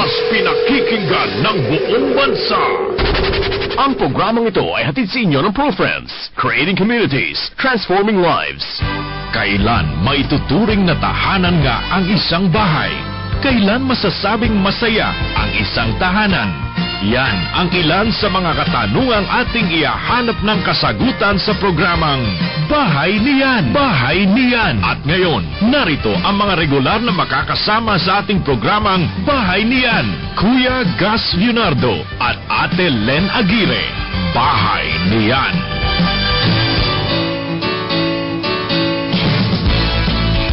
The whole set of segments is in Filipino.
mas pinakikinggan ng buong bansa. Ang programang ito ay hatid sa inyo ng ProFriends, Creating Communities, Transforming Lives. Kailan maituturing na tahanan nga ang isang bahay? Kailan masasabing masaya ang isang tahanan? Yan ang ilan sa mga katanungang ating ihahanap ng kasagutan sa programang Bahay Niyan! Bahay Niyan! At ngayon, narito ang mga regular na makakasama sa ating programang Bahay Niyan, Kuya Gus Leonardo at Ate Len Aguirre. Bahay Niyan!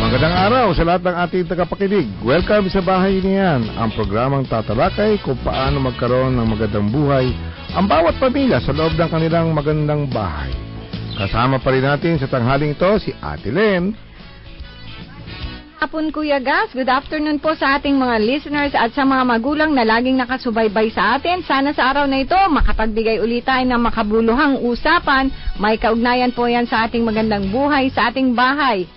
Magandang araw sa lahat ng ating tagapakinig. Welcome sa Bahay Niyan, ang programang tatalakay kung paano magkaroon ng magandang buhay ang bawat pamilya sa loob ng kanilang magandang bahay. Kasama pa rin natin sa tanghaling ito si Ate Len. Hapon Kuya Gus, good afternoon po sa ating mga listeners at sa mga magulang na laging nakasubaybay sa atin. Sana sa araw na ito makapagbigay ulit tayo ng makabuluhang usapan. May kaugnayan po yan sa ating magandang buhay sa ating bahay.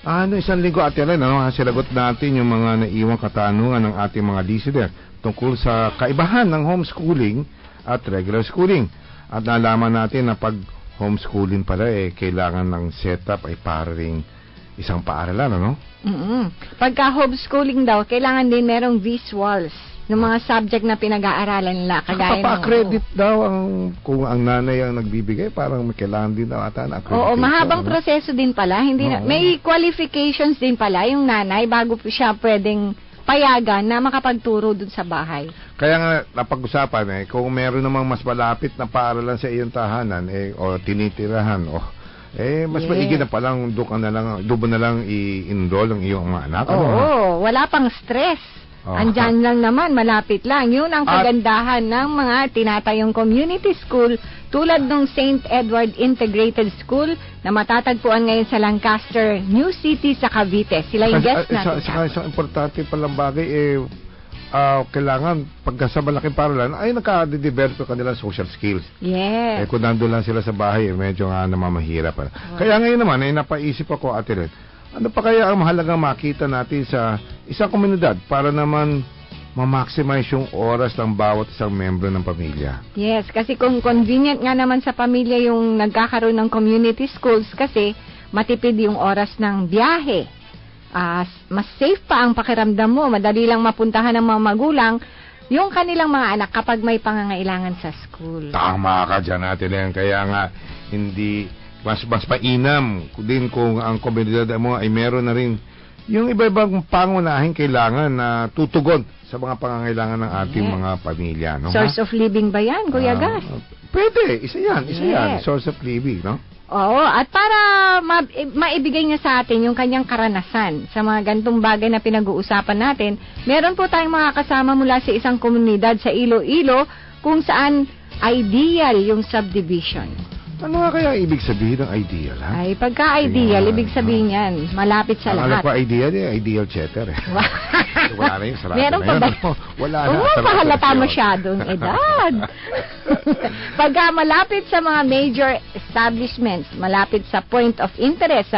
Isang linggo Ate Len, sinagot natin yung mga naiwang katanungan ng ating mga listener tungkol sa kaibahan ng homeschooling at regular schooling. At nalaman natin na pag homeschooling pala, kailangan ng setup ay para rin isang paaralan, ano? Pagka homeschooling daw, kailangan din merong visuals ng mga subject na pinag-aaralan nila. Papa-accredit daw kung ang nanay ang nagbibigay, parang may kailangan din daw ata na accreditation. Oo, mahabang proseso din pala. May qualifications din pala yung nanay bago siya pwedeng payagan na makapagturo dun sa bahay. Kaya nga, napag-usapan kung meron namang mas malapit na paaralan sa iyong tahanan, o tinitirahan, mas maigi na palang doon na lang i-enroll ang iyong mga anak. Oo, wala pang stress. Andyan lang naman, malapit lang. Yun ang kagandahan ng mga tinatayong community school tulad ng St. Edward Integrated School na matatagpuan ngayon sa Lancaster, New City sa Cavite. Sila yung guest natin. Isang importante palang bagay, kailangan pagka sa malaking paralan ay naka-develop yung kanilang social skills. Yes. Kung nandun lang sila sa bahay, medyo nga namamahirap. Kaya ngayon naman, napaisip ako, Ate Len, ano pa kaya ang mahalagang makita natin sa isang komunidad para naman ma-maximize yung oras ng bawat isang membro ng pamilya? Yes, kasi kung convenient nga naman sa pamilya yung nagkakaroon ng community schools kasi matipid yung oras ng biyahe. Mas safe pa ang pakiramdam mo, madali lang mapuntahan ng mga magulang yung kanilang mga anak kapag may pangangailangan sa school. Tama ka dyan, Ate Len. Kaya nga, mas mainam din kung ang komunidad mo ay meron na rin yung iba-ibang pangunahing kailangan na tutugon sa mga pangangailangan ng ating mga pamilya. No? Source of living ba yan, Kuya Gus? Pwede, isa yan. Source of living, no? Oo, at para maibigay niya sa atin yung kanyang karanasan sa mga gantong bagay na pinag-uusapan natin, meron po tayong mga kasama mula sa isang komunidad sa Iloilo kung saan ideal yung subdivision. Ano nga kaya ibig sabihin ng ideal, ha? Ay, pagka-ideal, ibig sabihin yan, malapit sa lahat. Alam ko ideal cheddar, Wala na yung sarado meron na pa yun. ba? Wala na. Oo, pahalata masyadong edad. Pagka malapit sa mga major establishments, malapit sa point of interest,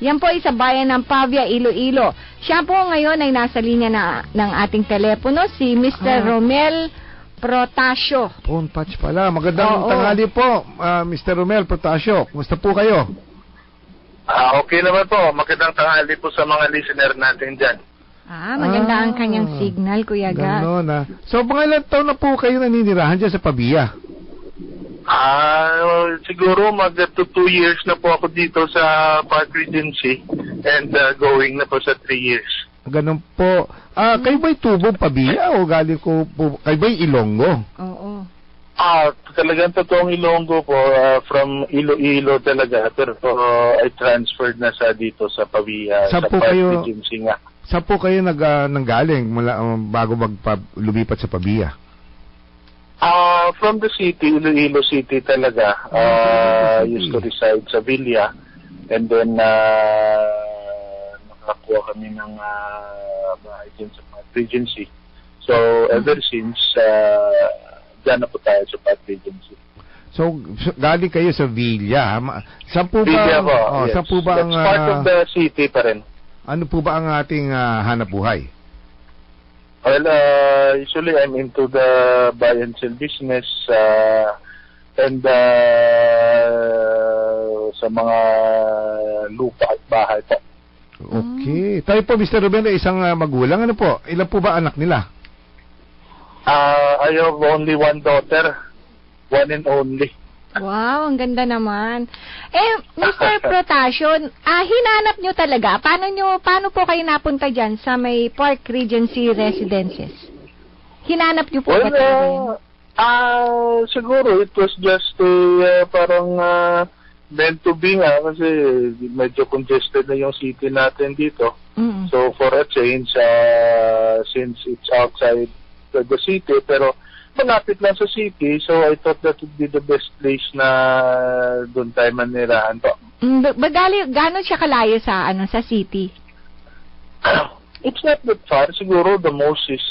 yan po ay sa bayan ng Pavia, Iloilo. Siya po ngayon ay nasa linya ng ating telepono, si Mr. Romel Protasio. Phone patch pala. Magandang tanghali po, Mr. Romel Protasio. Kumusta po kayo? Okay naman po. Magandang tanghali po sa mga listener natin dyan. Maganda ang kanyang signal, Kuya Gus. Gano'n, So, mga ilang taon na po kayo naninirahan dyan sa Pavia? Siguro mag to 2 years na po ako dito sa Park Regency and going na po sa 3 years. Ganun po. Kayo ba'y tubong Pavia o galing ko po, kayo ba'y Ilonggo? Oo. Talagang totoong Ilonggo po, from Iloilo talaga, pero ay transferred na sa dito sa Pavia, sa Park Regency nga. Saan po kayo nanggaling mula bago lumipat sa Pavia? From the city, Iloilo City talaga. Used to reside sa Villa, and then nakakuha kami ng bahay dyan sa Park Regency. So, ever since, dyan na po tayo sa Park Regency. So, galing kayo sa Villa. Saan po ba? Villa po, yes. Saan po ba ang... That's part of the city pa rin. Ano po ba ang ating hanap buhay? Well, usually I'm into the buy and sell business and sa mga lupa at bahay po. Okay. Tayo po, Mr. Ruben, ay isang magulang. Ano po? Ilan po ba anak nila? I have only one daughter. One and only. Wow, ang ganda naman. Mr. Protasio, hinanap nyo talaga. Paano po kayo napunta dyan sa may Park Regency Residences? Hinanap nyo po ba talaga yun? Siguro it was just parang meant to be nga kasi medyo congested na yung city natin dito. Mm-hmm. So for a change, since it's outside the city, pero malapit lang sa city, so I thought that would be the best place na doon tayo manirahan po. Gano'n siya kalayo sa city? It's not that far. Siguro the most is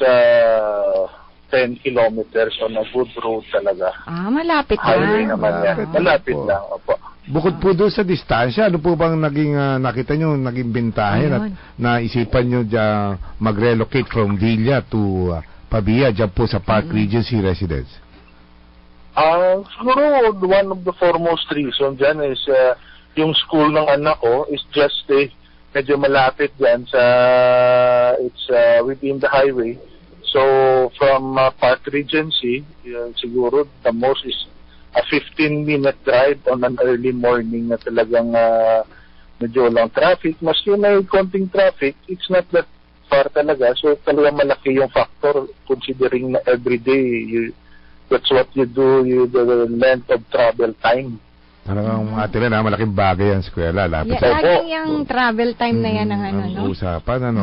10 kilometers on a good road talaga. Malapit Highway lang. naman yan. Malapit lang, opo. Bukod po doon sa distansya, ano po bang naging nakita nyo, naging bentahin at naisipan nyo dyan mag-relocate from Villa to Pavia dyan po sa Park Regency Residence? Siguro one of the foremost reason dyan is yung school ng anak ko is just medyo malapit dyan sa it's within the highway. So from Park Regency, siguro the most is a 15-minute drive on an early morning na talagang medyo lang traffic. Maski may konting traffic, it's not that far talaga. So talagang malaki yung factor considering na everyday that's what you do, the length of travel time. Talagang atin na malaking bagay ang eskwela. Laging yung travel time na yan ang usapan,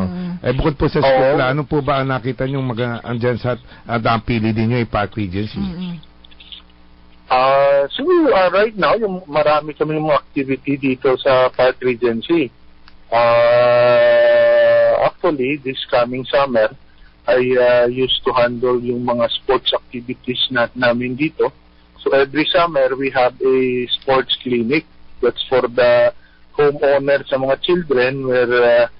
bukod po sa eskwela, ano po ba ang nakita nyo andyan sa ang pili din nyo ay Park Regency? Siguro right now, yung marami kami mga activity dito sa Park Regency. Actually, this coming summer, I used to handle yung mga sports activities namin dito. So every summer, we have a sports clinic. That's for the homeowners sa mga children where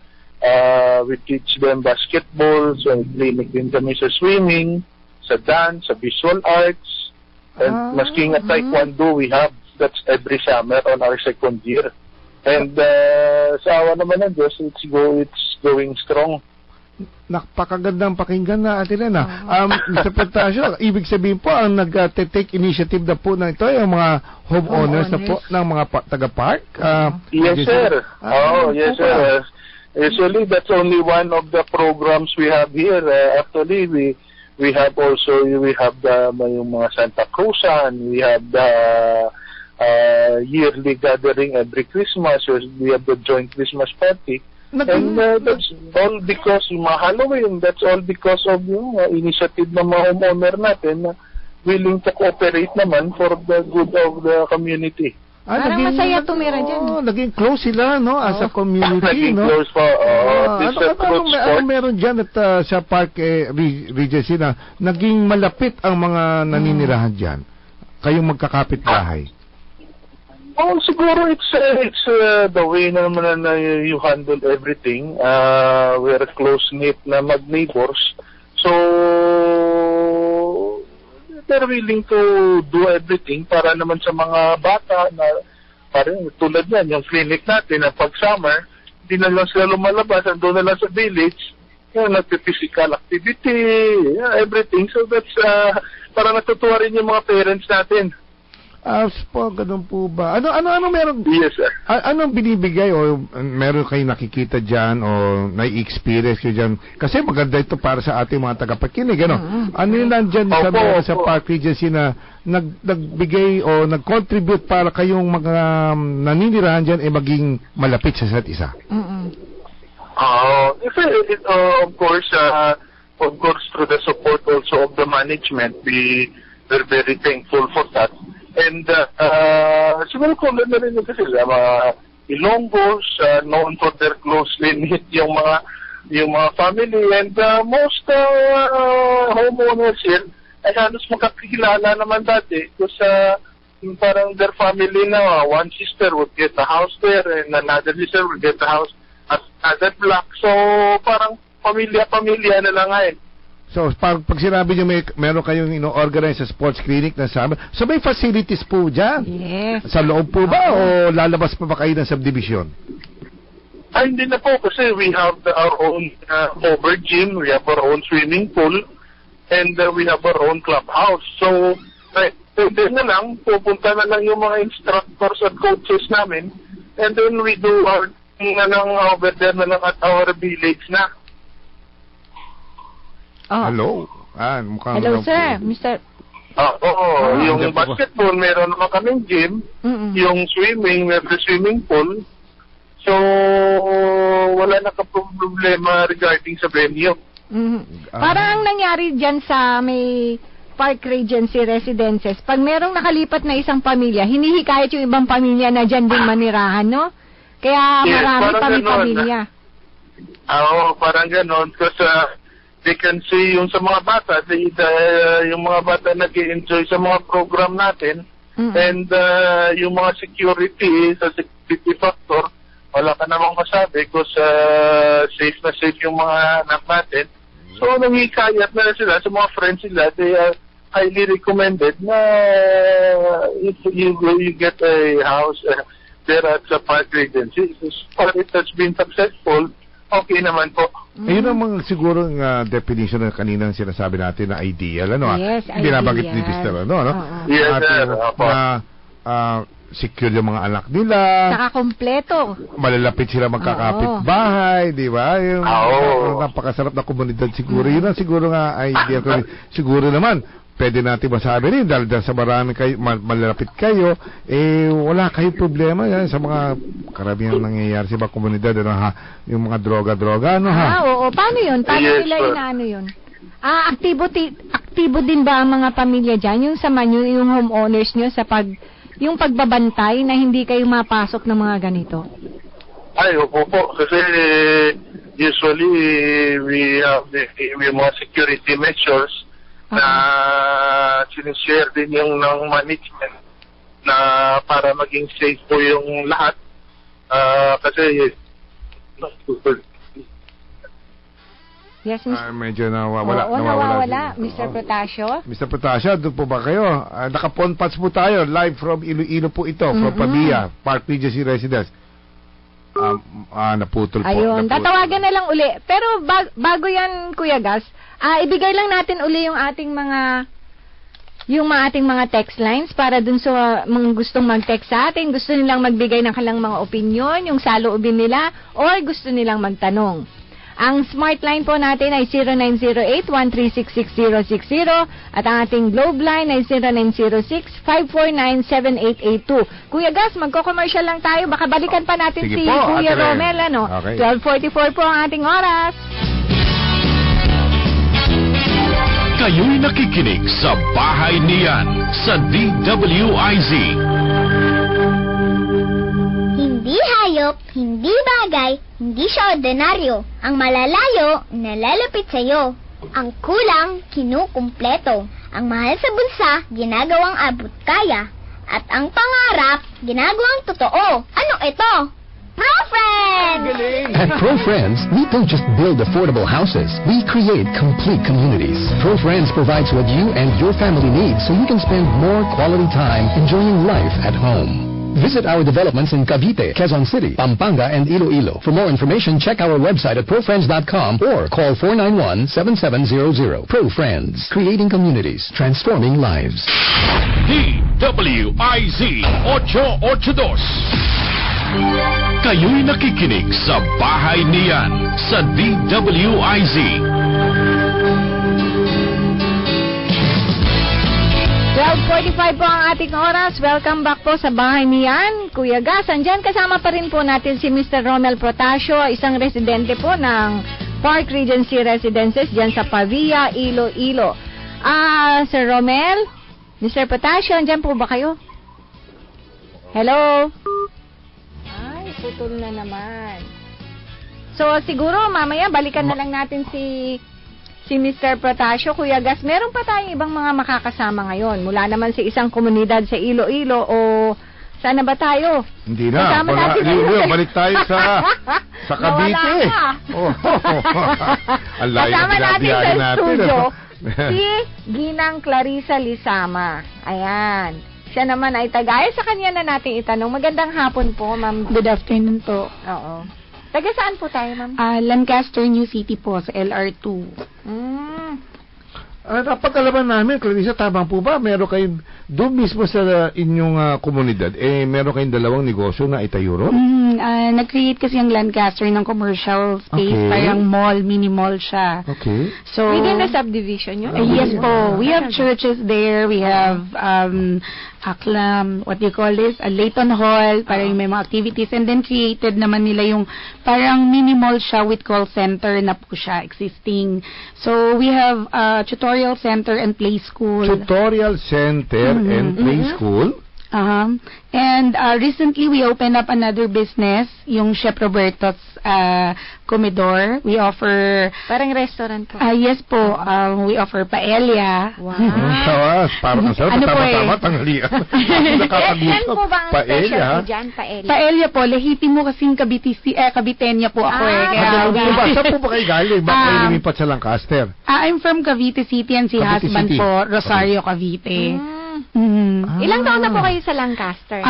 we teach them basketball. So clinic din kami sa swimming, sa dance, sa visual arts. And maski nga taekwondo we have. That's every summer on our second year. And sa awa naman ng Diyos, it's going strong. Napakagandang pakinggan na Ate Lena. Mr. Protasio, ibig sabihin po ang nag-take initiative na po na ito yung mga homeowners na po ng mga taga-park? Yes, sir. Yes, sir. Usually, that's only one of the programs we have here. Actually, we have yung mga Santa Cruzan, we have the yearly gathering every Christmas, we have the joint Christmas party. And that's all because yung mga Halloween, that's all because of yung initiative ng mga homeowner natin na willing to cooperate naman for the good of the community. Parang masaya tumira dyan. Naging close sila, no? As a community, naging no? Close po. Ano meron dyan at sa Park Regency na naging malapit ang mga naninirahan dyan? Kayong magkakapit bahay? Siguro it's the way naman na you handle everything. We're close-knit na mag-neighbors. So, they're willing to do everything para naman sa mga bata na parang tulad yan, yung clinic natin na pag summer, hindi na lang sila lumalabas, ando na lang sa village, nagpe-physical activity, everything. So that's para natutuwa rin yung mga parents natin. Ganun po ba? Ano meron? Yes, sir. Anong binibigay o meron kayo nakikita dyan o nai-experience kayo dyan? Kasi maganda ito para sa ating mga tagapakinig, ano? Ano yung nandyan sa Park Regency na nagbigay o nag-contribute para kayong mga naninirahan dyan ay maging malapit sa isa't isa? Of course, through the support also of the management, we're very thankful for that. And siguro kung na rin kasi mga Ilonggos, known for their closely knit yung mga family, and most homeowners here ay halos magkakilala naman dati because parang their family na one sister would get a house there and another sister would get a house at another block. So parang pamilya na lang ngayon. So, pag sinabi nyo meron kayong ino-organize sa sports clinic na summer, so may facilities po dyan? Yes. Sa loob po ba o lalabas pa ba kayo ng subdivision? Ay, hindi na po kasi we have our own covered gym, we have our own swimming pool, and we have our own clubhouse. So, pwede na lang, pupunta na lang yung mga instructors at coaches namin, and then we do our na lang over there na lang at our village na. Oh. Hello? Mukhang Hello, sir. Mr. Yung basketball, meron naman kaming gym. Yung swimming, may swimming pool. So, wala na ka-problema regarding sa venue. Parang ang nangyari dyan sa may Park Regency Residences, pag merong nakalipat na isang pamilya, hinihikayat yung ibang pamilya na dyan din manirahan, no? Kaya marami pamilya. Parang ganon. Kasi they can see yung sa mga bata, yung mga bata nag-enjoy sa mga program natin, and yung mga security, sa security factor, wala ka namang masabi because safe na safe yung mga anak natin. So, nanghikayat na sila sa mga friends sila. They are highly recommended na if you get a house there at the Park Regency. It has been successful. Okay naman po. Yun ang mga siguro definition na kaninang sinasabi natin na ideal. Ano? Yes, binabanggit ni Mr. Ano? Yes, sir. Secure yung mga anak nila. Saka kompleto. Malalapit sila magkakapit bahay, di ba? Yung napakasarap na komunidad siguro. Yun ang siguro nga idea ko. Siguro naman, pwede natin masabi rin dahil sa marami kayo, malalapit kayo, wala kayong problema yan sa mga karamihan nangyayari sa mga komunidad, yung mga droga-droga, ano ha? Oo. Paano yun? Paano nila inaano yun? Aktibo din ba ang mga pamilya dyan? Yung sama nyo, yung homeowners nyo sa yung pagbabantay na hindi kayo mapasok ng mga ganito? Ay, opo po. Kasi usually we have mga security measures na sinishare din yung ng management na para maging safe po yung lahat. Kasi yes, Mr. Medyo nawawala. Mr. Protasio. Mr. Protasio, doon po ba kayo? Naka-phone patch po tayo. Live from Iloilo po ito. From Pavia, Park Regency Residence. Naputol po. Ayun, tatawagan na lang uli. Pero bago yan, Kuya Gas, ibigay lang natin uli yung ating mga text lines para dun sa mga gustong mag-text sa atin, gusto nilang magbigay ng kalang mga opinion, yung saloobin nila, or gusto nilang magtanong. Ang smart line po natin ay 0908-136-6060 at ang ating globe line ay 0906-549-7882. Kuya Gas, magko-commercial lang tayo. Baka balikan pa natin si Kuya Romel. Okay. 12:44 po ang ating oras. Kayo'y nakikinig sa Bahay Niyan sa DWIZ. Hindi hayop, hindi bagay, hindi siya ordinaryo. Ang malalayo, nalalapit sa'yo. Ang kulang, kinukumpleto. Ang mahal sa bulsa, ginagawang abot kaya. At ang pangarap, ginagawang totoo. Anong ito? ProFriends! At ProFriends, we don't just build affordable houses. We create complete communities. ProFriends provides what you and your family need so you can spend more quality time enjoying life at home. Visit our developments in Cavite, Quezon City, Pampanga, and Iloilo. For more information, check our website at profriends.com or call 491-7700. ProFriends, creating communities, transforming lives. DWIZ 882. Kayo'y nakikinig sa Bahay Niyan sa DWIZ. 12:45 po ang ating oras. Welcome back po sa Bahay Niyan. Kuya Gas, andyan kasama pa rin po natin si Mr. Romel Protasio, isang residente po ng Park Regency Residences dyan sa Pavia, Iloilo. Sir Romel, Mr. Protasio, andyan po ba kayo? Hello? Ay, putol na naman. So, siguro mamaya balikan na lang natin si Mr. Protasio. Kuya Gas, meron pa tayong ibang mga makakasama ngayon. Mula naman sa isang komunidad sa Iloilo o Saan na ba tayo? Hindi na. Kasama natin yun. Balik tayo sa Cavite. Nawala ka. Ang layo Kasama ng natin sa binabiyahe natin. studio si Ginang Clarissa Lisama. Ayan. Siya naman ay tagay. Sa kanya na natin itanong. Magandang hapon po, ma'am. Good afternoon po. Oo. Taga saan po tayo, ma'am? Lancaster, New City po, sa LR2. Napag-alaman namin, Clarissa, tama po ba? Meron kayong, doon mismo sa inyong komunidad, meron kayong dalawang negosyo na itayuro? Nag-create kasi ang Lancaster ng commercial space, Okay. parang mall, mini mall siya. Okay. So, Within the subdivision yun? yes po, we have churches there, we have what do you call this? A Layton Hall, parang may mga activities, and then created naman nila yung parang mini mall siya with call center na po siya existing. So, we have tutorial center and play school. Tutorial Center and Play School. And recently, we opened up another business, yung Chef Roberto's Comedor. We offer... Parang restaurant po. Yes po. We offer paella. Wow. Tawas, parang masarap. Ano po Tama-tama, tanghalian. Yan po ba ang Paella. specialty dyan? Paella. Paella po, lahitin mo kasing Caviteña po ako Saan po ba kayo galing? Bakit kayo lumipat sa Lancaster? I'm from Cavite City and si Cavite husband City. po, Rosario Cavite. Ilang taon na po kayo sa Lancaster?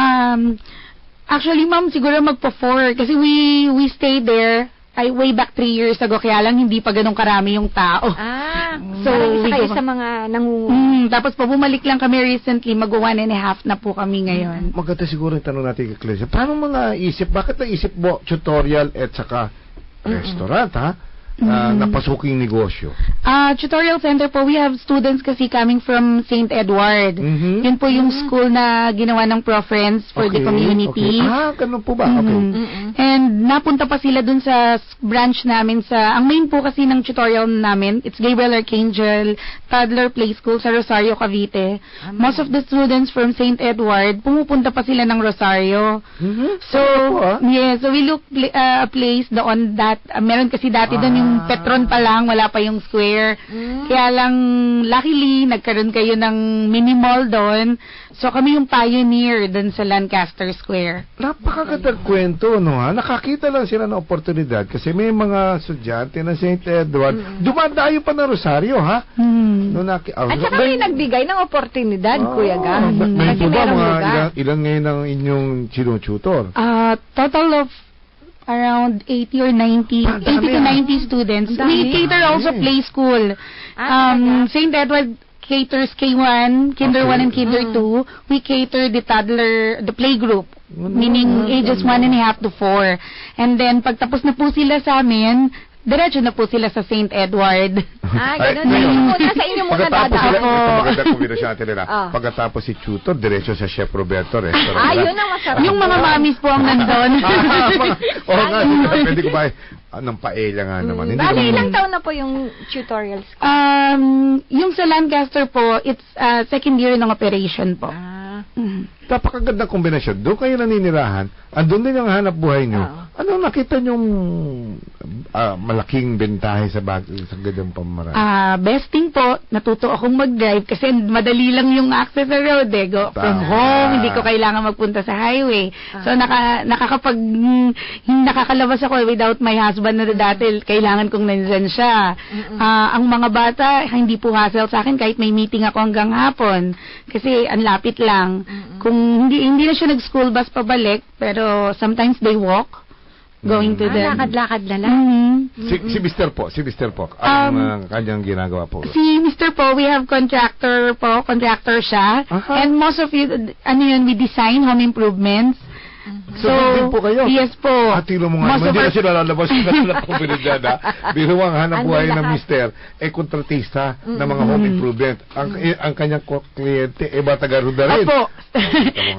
Actually, ma'am, siguro magpo-4 kasi we stayed there way back 3 years ago, kaya lang hindi pa ganun karami yung tao. So, isa kayo go- sa mga Tapos po, bumalik lang kami recently, mag-1.5 na po kami ngayon. Maganda siguro yung tanong natin kay Clarissa. Paano mo naisip, bakit naisip mo tutorial at saka restaurant, ha? Napasuking negosyo. Tutorial center po, we have students kasi coming from St. Edward. Yun po yung school na ginawa ng Pro-Friends for the community. Okay. Ganun po ba? Okay. And napunta pa sila dun sa branch namin ang main po kasi ng tutorial namin, it's Gabriel Archangel Toddler Play School sa Rosario, Cavite. Most of the students from St. Edward, pumupunta pa sila ng Rosario. So, so we look a place doon that, meron kasi dati doon yung Petron pa lang, wala pa yung square. Kaya lang, luckily, nagkaroon kayo ng mini mall doon. So, kami yung pioneer doon sa Lancaster Square. Napakagandang kwento, no, ha? Nakakita lang sila ng oportunidad kasi may mga estudyante na St. Edward, dumadayo pa na Rosario, ha? At saka may nagbigay ng oportunidad, Kuya Gam. May Kasi po ba merong mga lugar. ilan ngayon ang inyong sinututor? Total of around 80 or 90, 80 to 90 students. We cater also play school. St. Edward caters K1, Kinder 1 and Kinder 2. We cater the toddler, the play group, meaning ages 1.5 to 4. And then, pagtapos na po sila sa amin, diretso na po sila sa St. Edward. Ganun. Sa inyo muna dadaan. Magandang kombinasyon natin nila. Pagkatapos si tutor, diretso sa Chef Roberto restaurant. Yun ang masarap. Yung mga mamis po ang nandun. Oo nga, pwede ko ba ng paella nga naman. Bali, ilang taon na po yung tutorial school? Yung sa Lancaster po, it's second year ng operation po. Napakagandang kombinasyon. Doon kayo naninirahan, andun din ang hanap buhay nyo. Ano nakita nyong malaking bentahe sa gandang pamaraan? Best thing po, natuto akong mag-drive kasi madali lang yung access sa road eh. Go from home, hindi ko kailangan magpunta sa highway. So nakakalabas ako without my husband na dati, kailangan kong nandyan siya. Ang mga bata, hindi po hassle sa akin kahit may meeting ako hanggang hapon. Kasi ang lapit lang. Kung hindi na siya nag-school bus pabalik, pero sometimes they walk. Going to the... Lakad-lakad na lang. Si Mr. po. Anong kanyang ginagawa po? Si Mr. po, we have contractor siya. And most of it, we design home improvements. So, din po kayo? Yes po. Tilo mo nga, hindi na sila lalabas na komunidad, ha? Biro ang hanap buhay ng Mr. kontratista ng mga home improvement. Ang kanyang kliyente, ba taga-Ruda rin? Opo.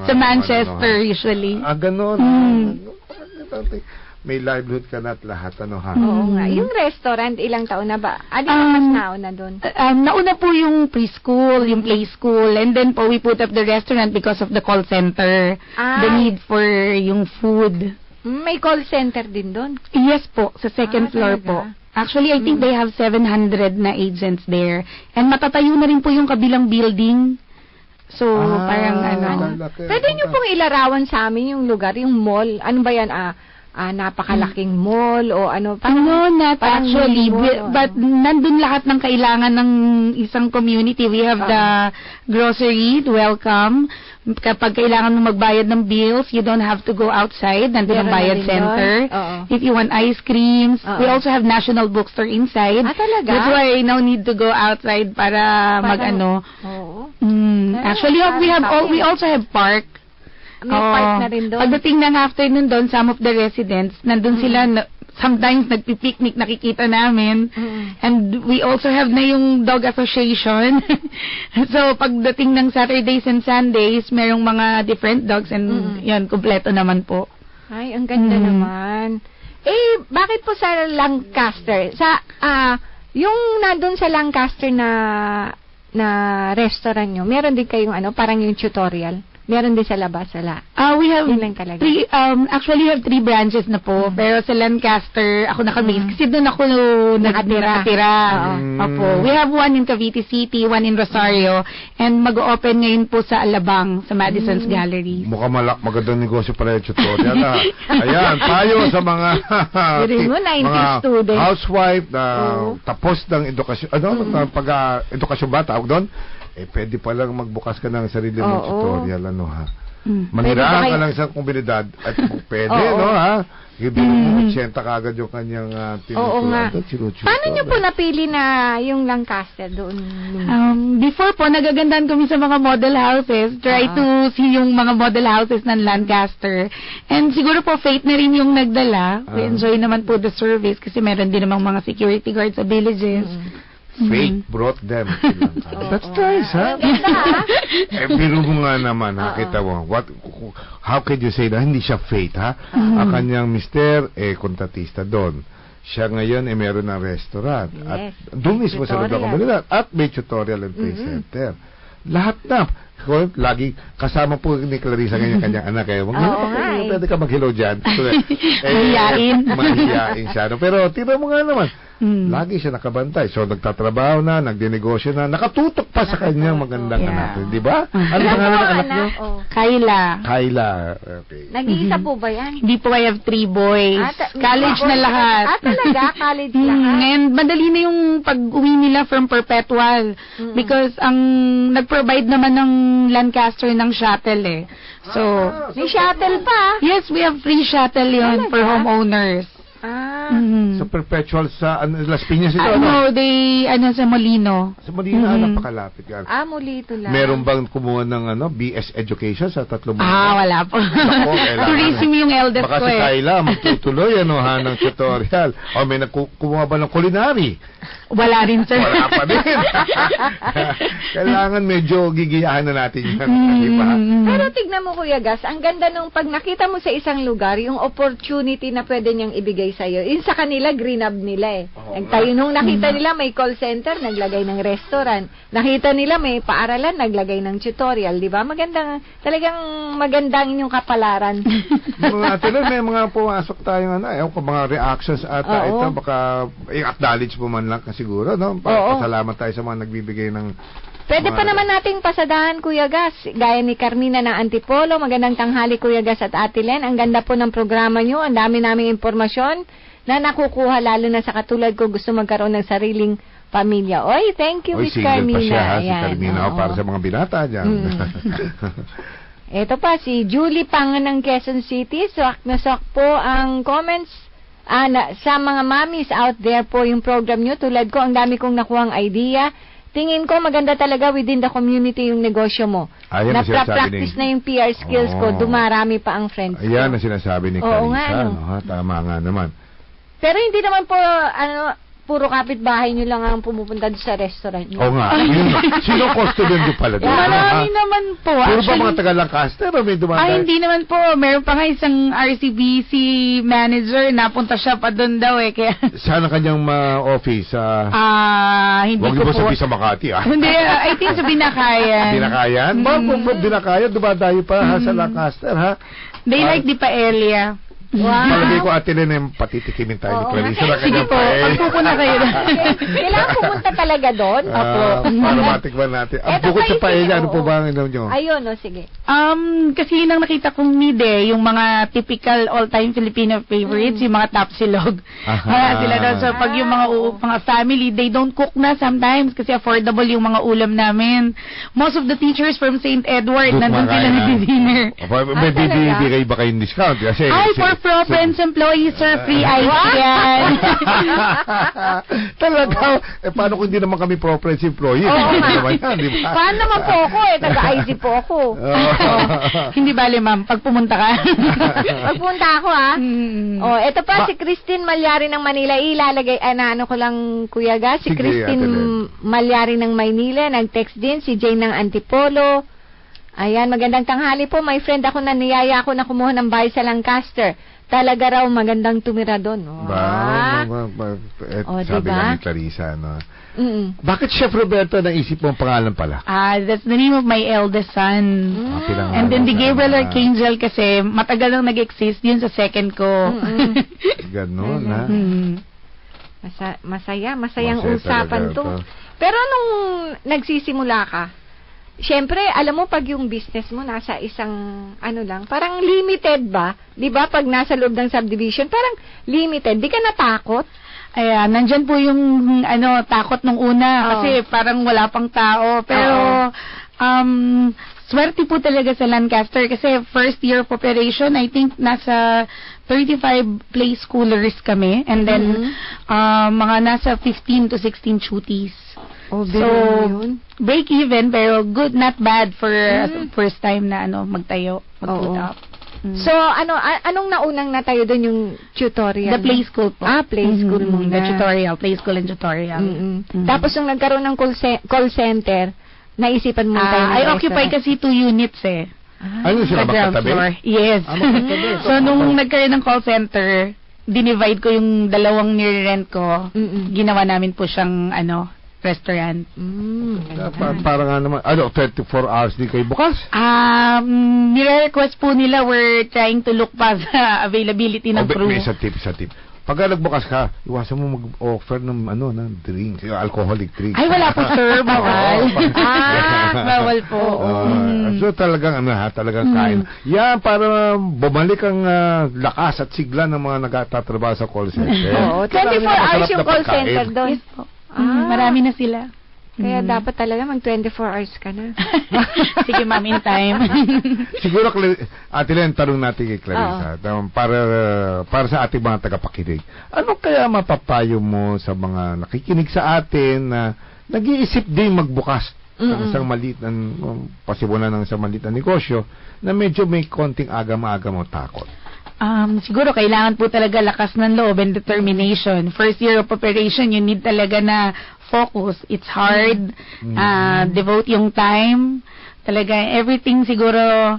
Sa Manchester, usually. Ganon. May livelihood ka na at lahat, ha? Oo nga. Yung restaurant, ilang taon na ba? Mas nauna doon? Nauna po yung preschool, yung play school, and then po we put up the restaurant because of the call center. The need for yung food. May call center din doon? Yes po, sa second floor po. Actually, I think they have 700 na agents there. And matatayo na rin po yung kabilang building. So, parang Pwede nyo pong ilarawan sa amin yung lugar, yung mall. Ano ba yan? Napakalaking mall o ano? Not parang actually, mall, but nandun lahat ng kailangan ng isang community. We have the grocery, welcome. Kapag kailangan mo magbayad ng bills, you don't have to go outside. Nandun ang bayad center. If you want ice creams, we also have National Bookstore inside. Talaga? That's why no need to go outside para mag-ano. Oo. Actually, we also have park. May park na rin doon. Pagdating ng afternoon doon, some of the residents, nandun sila, sometimes nagpipiknik, nakikita namin. And we also have na yung dog association. So, pagdating ng Saturdays and Sundays, merong mga different dogs and yun, kumpleto naman po. Ay, ang ganda naman. Bakit po sa Lancaster? Yung nandun sa Lancaster na restaurant nyo, meron din kayong parang yung tutorial? Meron din sa labas, We have yun lang talaga. actually, we have 3 branches na po. Pero sa Lancaster, ako naka-base. Kasi doon ako nakatira. Opo. We have one in Cavite City, one in Rosario, and mag-open ngayon po sa Alabang, sa Madison's Gallery. Mukhang magandang negosyo pala yung tutorial. Ayan, tayo sa mga mga students. housewife na tapos ng edukasyon. Edukasyon ba tawag doon? Pwede pa lang magbukas ka ng sarili mong tutorial, Manirahan ka lang sa komunidad at pwede, Ibigay mo 80 kagad yung kanyang tinuturuan. Paano nyo po napili na yung Lancaster doon? Before po, nagagandahan kami sa mga model houses. Try to see yung mga model houses ng Lancaster. And siguro po, fate na rin yung nagdala. We enjoy naman po the service kasi meron din namang mga security guards sa villages. Fate brought them to Lancaster. That's nice, ha? Biro mo nga naman, kita mo. How could you say na hindi siya fate, ha? Ang kanyang mister, kontatista doon. Siya ngayon, meron ng restaurant. At doon mismo sa lugar komunidad. At may tutorial and play center. Lahat na. Lagi kasama po ni Clarissa kanyang anak. Pwede ka mag-hello dyan. Mahiyain siya. Pero tira mo nga naman. Lagi siya nakabantay. So, nagtatrabaho na, nagdinegosyo na, nakatutok pa sa kanyang magandang anak. Di ba? Ano pangalan ng anak niyo? Kayla. Okay. Nag-iisa po ba yan? Hindi po, I have 3 boys. College na lahat. Talaga? College lahat? And madali na yung pag-uwi nila from perpetual. Because ang nag-provide naman ng Lancaster ng shuttle So, may shuttle pa? Yes, we have free shuttle yun for homeowners. So, perpetual sa Las Piñas ito? Sa Molino. Sa Molino, napakalapit yan. Molito lang. Meron bang kumuha ng BS Education sa 3 buwan? Wala po. Tourism yung eldest ko Baka si Kayla, magtutuloy ng tutorial. O may kumuha ba ng culinary? Wala rin, sir. Wala pa din. Kailangan medyo gigiyahan na natin yan. Pero tignan mo, Kuya Gas, ang ganda nung pag nakita mo sa isang lugar, yung opportunity na pwede niyang ibigay sa'yo. Yung sa kanila, green up nila nung nakita nila may call center, naglagay ng restaurant. Nakita nila may paaralan, naglagay ng tutorial. Di ba? Talagang magandang inyong kapalaran. May mga pumasok tayong mga reactions ata. Ito, baka i-acknowledge po man lang siguro, Pasalamat tayo sa mga nagbibigay ng pwede pa naman nating pasadahan, Kuya Gas. Gaya ni Carmina na Antipolo. Magandang tanghali, Kuya Gas at Ate Len. Ang ganda po ng programa nyo. Ang dami naming impormasyon na nakukuha, lalo na sa katulad ko gusto magkaroon ng sariling pamilya. Oy, thank you, Miss Carmina. Pa siya, si Carmina. Para sa mga binata dyan. Ito pa, si Julie Pang ng Quezon City. Swak na swak po ang comments sa mga mommies out there po yung program nyo. Tulad ko, ang dami kong nakuhang idea. Tingin ko maganda talaga within the community yung negosyo mo. Napra-practice na yung PR skills ko, dumarami pa ang friends ko. Ayan ang sinasabi ni Clarissa. Tama nga naman. Pero hindi naman po, puro kapitbahay nyo lang ang pumupunta sa restaurant nyo. Oo nga. Sino customer nyo pala doon? Marami naman po. Puro ba mga taga-Lancaster o may dumadaan? Hindi naman po. Meron pa nga isang RCBC manager. Napunta siya pa doon daw Kaya... Saan ang kanyang office? Hindi ko po. Huwag niyo po sabihin sa Makati Hindi, I think sa Binakayan. Binakayan? Kung Binakayan, dumadayo pa sa Lancaster They like the paella. Wow. Palagay ko Ate Len, patitikimin tayo ni Oo, Clarissa na Sige kanyang po, paella. pagpupo na kayo. Kailangan pumunta talaga doon. Para matikman natin. Ang Eto bukod sa pa, paella, ano oo. po ba ang inom nyo? Ayun, sige. Kasi yun ang nakita kong need yung mga typical all-time Filipino favorites, yung mga tapsilog. Aha. Kaya sila doon. So, pag yung mga family, they don't cook na sometimes kasi affordable yung mga ulam namin. Most of the teachers from St. Edward, nandun sila nag-dinner. May talaga? bibigay ba kayong discount? Kasi, For Pro-Friends employees, sir, free ice yan. Talaga? Paano kung hindi naman kami pro-friends employee? Oo Hindi nga. naman yan, di ba? Paano naman po ako taga-IC po ako. Hindi bale, ma'am, pag pumunta ka. Magpunta ako eto pa si Christine Malyari ng Manila. Ilalagay, ano ko lang, Kuya Ga, si Sige, Christine Ate Len. Malyari ng Maynila, nag-text din, si Jane ng Antipolo. Ayan, magandang tanghali po. My friend ako na niyaya ako na kumuha ng bahay sa Lancaster. Talaga raw magandang tumira doon. Sabi diba? nga ni Clarissa, no? Mm-mm. Bakit Chef Roberto naisip mo ang pangalan pala? That's the name of my eldest son. And then the Gabriel Archangel kasi matagal nang nag-exist yun sa second ko. Ganon, ha? Masayang Masaya usapan talaga to. Pero nung nagsisimula ka, syempre, alam mo pag yung business mo nasa isang lang, parang limited ba? 'Di ba pag nasa loob ng subdivision, parang limited. Di ka natakot? Ayan, nandyan po yung takot nung una kasi parang wala pang tao. Pero swerte po talaga sa Lancaster kasi first year of operation, I think nasa 35 play schoolers kami and then mga nasa 15 to 16 tuties. So, break even pero good, not bad for first time na magtayo, mag-put up. So, anong naunang natayo doon yung tutorial? The play school po. Play school muna. The tutorial, play school and tutorial. Tapos nung nagkaroon ng call center, naisipan mo tayo ng I occupy kasi 2 units Ano sila, sa ground magkatabi? floor. Yes. So, nung nagkaroon ng call center, dinivide ko yung dalawang nire-rent ko. Ginawa namin po siyang, restaurant. Parang nga naman, 24 hours di kayo bukas? Nire-request po nila, we're trying to look pa sa availability ng crew. May isa tip. Pag nagbukas ka, iwasan mo mag-offer ng drink, alcoholic drink. Ay, wala po, sir. Bawal. Bawal po. So talagang talagang kain. Yan, para bumalik ang lakas at sigla ng mga nagtatrabaho sa call center. 24 hours yung call center doon. Yes po. Marami na sila. Kaya dapat talaga mag 24 hours ka na. Sige, ma'am, in time. Siguro, Ate Len, tanong natin kay Clarissa, para sa ating mga tagapakinig. Ano kaya mapapayo mo sa mga nakikinig sa atin na nag-iisip din magbukas ng isang maliit na pasibulan ng isang maliit na negosyo na medyo may konting agam-agam o takot? Siguro kailangan po talaga lakas ng loob and determination. First year of operation, you need talaga na focus. It's hard. Devote yung time. Talaga, everything siguro,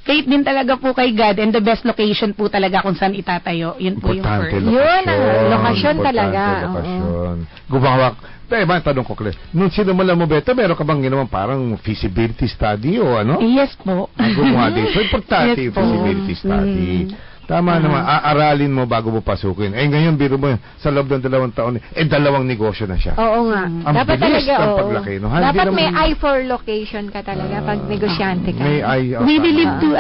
faith din talaga po kay God and the best location po talaga kung saan itatayo. Yun po yung first. Yun, lokasyon talaga. Lokasyon. Gumawak. Pero tanong ko, Claire, nung sinumulan mo, Beto, meron ka bang ginawa parang feasibility study o ano? Yes po. Gumawa din. So, importante Yes yung po. feasibility study. Tama naman, aaralin mo bago mo pasukin. Ngayon, biro mo, sa loob ng 2 taon, 2 negosyo na siya. Oo nga. Ang Dapat bilis talaga, ng paglaki. No? Dapat may eye for location ka talaga pag negosyante ka. May eye. We believe to,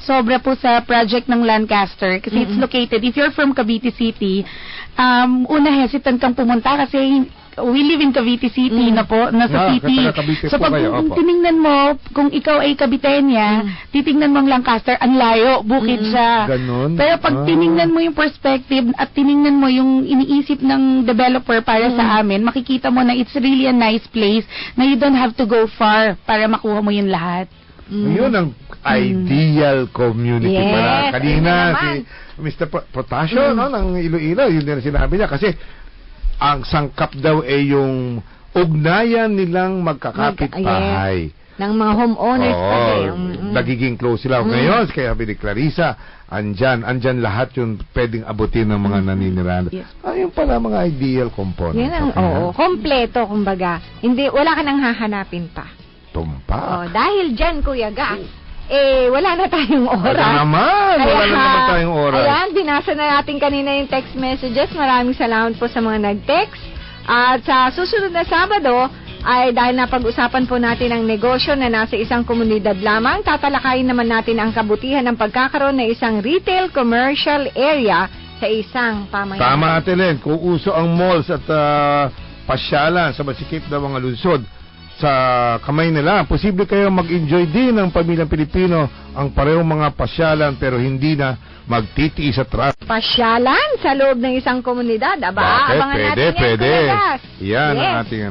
sobra po sa project ng Lancaster kasi it's located, if you're from Cavite City, hesitant kang pumunta kasi we live in Cavite City nasa city. So pag tiningnan mo, kung ikaw ay Caviteña, titingnan mo ang Lancaster, ang layo, bukid siya. Ganon. Pero pag tiningnan mo yung perspective at tiningnan mo yung iniisip ng developer para sa amin, makikita mo na it's really a nice place na you don't have to go far para makuha mo yung lahat. Yun ang ideal community para kanina si Mr. Potasio ng Iloilo, yun din ang sinabi niya kasi ang sangkap daw ay yung ugnayan nilang magkakapit-bahay. Ng mga homeowners kasi. Nagiging close sila. Ngayon, kaya ni Clarissa, andyan lahat yung pwedeng abutin ng mga naninirahan. Yes. Ayun pala mga ideal components. Yan ang, kompleto, kumbaga. Wala ka nang hahanapin pa. Tumpa. Dahil dyan, Kuya Ga, wala na tayong oras. Wala na naman tayong oras. Ayan, binasa na natin kanina yung text messages. Maraming salamat po sa mga nag-text. At sa susunod na Sabado, ay dahil napag-usapan po natin ang negosyo na nasa isang komunidad lamang, tatalakayin naman natin ang kabutihan ng pagkakaroon ng isang retail commercial area sa isang pamayanan. Tama, Ate Len. Kung uso ang malls at pasyalan sa masikip na mga lungsod sa kamay nila, posible kayo mag-enjoy din ng pamilyang Pilipino ang parehong mga pasyalan pero hindi na magtitiis sa traffic. Pasyalan sa loob ng isang komunidad. Aba, abangan natin yan. Pwede. Yan Yes. ang ating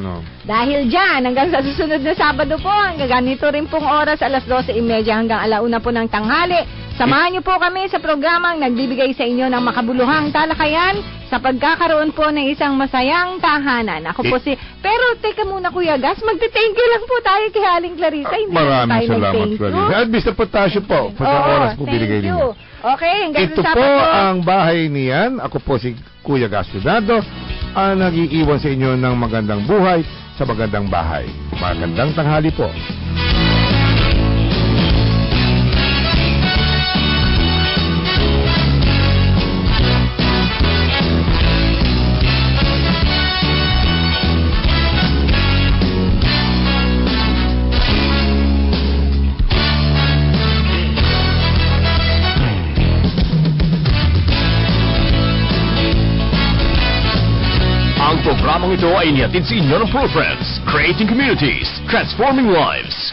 Dahil dyan, hanggang sa susunod na Sabado po, hanggang ganito rin pong oras, alas 12:30 hanggang 1:00 po ng tanghali. Samahan niyo po kami sa programang nagbibigay sa inyo ng makabuluhang talakayan sa pagkakaroon po ng isang masayang tahanan. Ako po Pero teka muna, Kuya Gas, magte-thank you lang po tayo kay Haling Clarissa. Hindi Maraming tayo salamat, nag-thank you. Clarissa. At Mr. Potasio po, sa oras po binigay thank you. ninyo. Okay, hanggang Ito sa po Sabado. ang bahay niyan. Ako po si Kuya Gastonado, ang nag-iiwan sa inyo ng magandang buhay sa magandang bahay. Magandang tanghali po. Ang programang ito ay inihatid sa inyo ng ProFriends, Creating Communities, Transforming Lives.